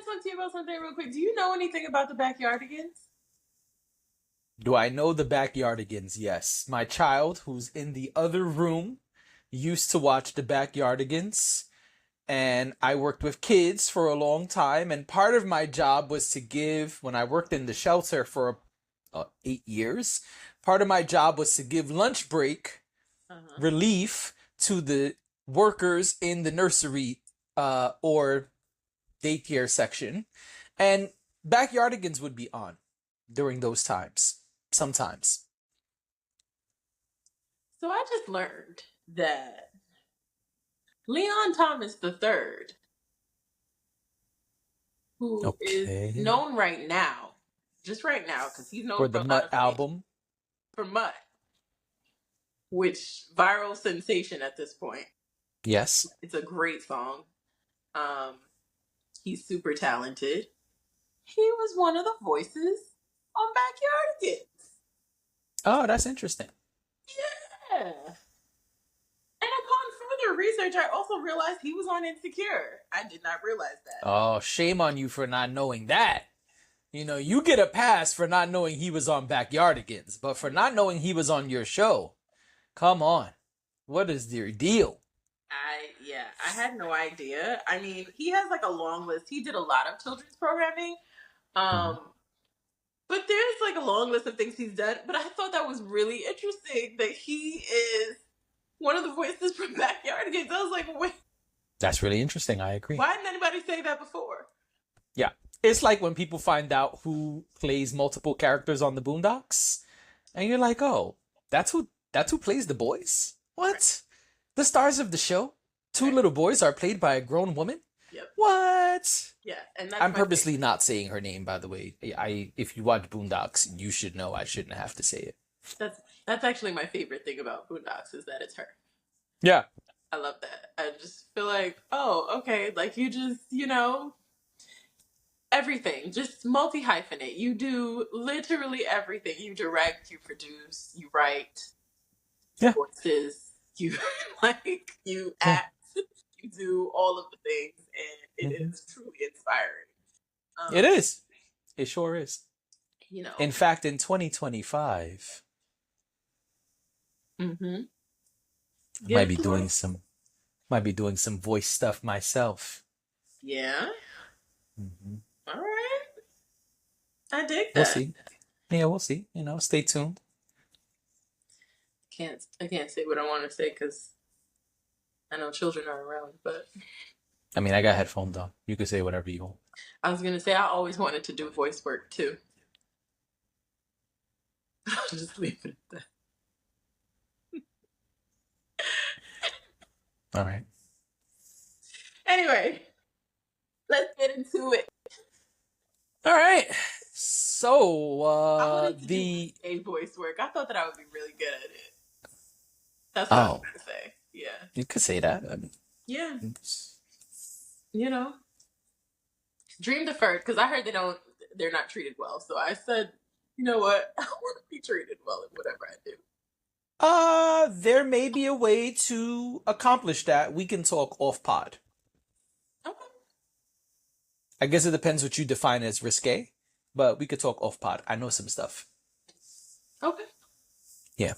talk to you about something real quick? Do you know anything about the Backyardigans? Do I know the Backyardigans? Yes. My child, who's in the other room, used to watch the Backyardigans. And I worked with kids for a long time. And part of my job was to give, when I worked in the shelter for 8 years, part of my job was to give lunch break Uh-huh. relief to the workers in the nursery or daycare section. And Backyardigans would be on during those times, sometimes. So I just learned that Leon Thomas III, who is Okay. known right now, just right now, because he's known For for the a lot Mutt of things, album. for Mutt, which viral sensation at this point. Yes. It's a great song. Um, he's super talented. He was one of the voices on Backyardigans. Oh, that's interesting. Yeah. And upon further research, I also realized he was on Insecure. I did not realize that. Oh, shame on you for not knowing that. You get a pass for not knowing he was on Backyardigans, but for not knowing he was on your show, come on. What is your deal? I had no idea. I mean, he has like a long list. He did a lot of children's programming. Mhm. Um, but there's like a long list of things he's done. But I thought that was really interesting that he is one of the voices from Backyardigans. I was like, wait, That's really interesting. I agree. why didn't anybody say that before? Yeah. It's like when people find out who plays multiple characters on the Boondocks, and you're like, "Oh, that's who plays the boys?" What? The stars of the show? Two Right. little boys are played by a grown woman? Yep. What? Yeah, and that's I'm my purposely favorite. not saying her name, by the way. If you watch Boondocks, you should know I shouldn't have to say it. That's actually my favorite thing about Boondocks is that it's her. Yeah. I love that. I just feel like, oh, okay, like you just, everything, just multi hyphenate. You do literally everything. You direct, you produce, you write Yeah. voices, you you Yeah. act, you do all of the things, and it Mhm. is truly inspiring. It Um, is. It sure is. you know, In fact, in 2025, mm-hmm. I Get might be into doing it. some voice stuff myself. Yeah. Hmm. All right. I dig We'll that. see. Yeah, we'll see. Stay tuned. I can't say what I want to say because I know children are around, but I mean, I got headphones on. You can say whatever you want. I was gonna say I always wanted to do voice work too. I'll just leave it at that. All right. Anyway, let's get into it. All right. So, I wanted to do the a voice work. I thought that I would be really good at it. That's what I was oh, gonna say. Yeah. you could say that. I mean, Yeah. it's- You know, dream deferred because I heard they're not treated well. So I said, you know what? I want to be treated well in whatever I do. there may be a way to accomplish that. We can talk off pod. Okay. I guess it depends what you define as risque, but we could talk off pod. I know some stuff. Okay. Yeah.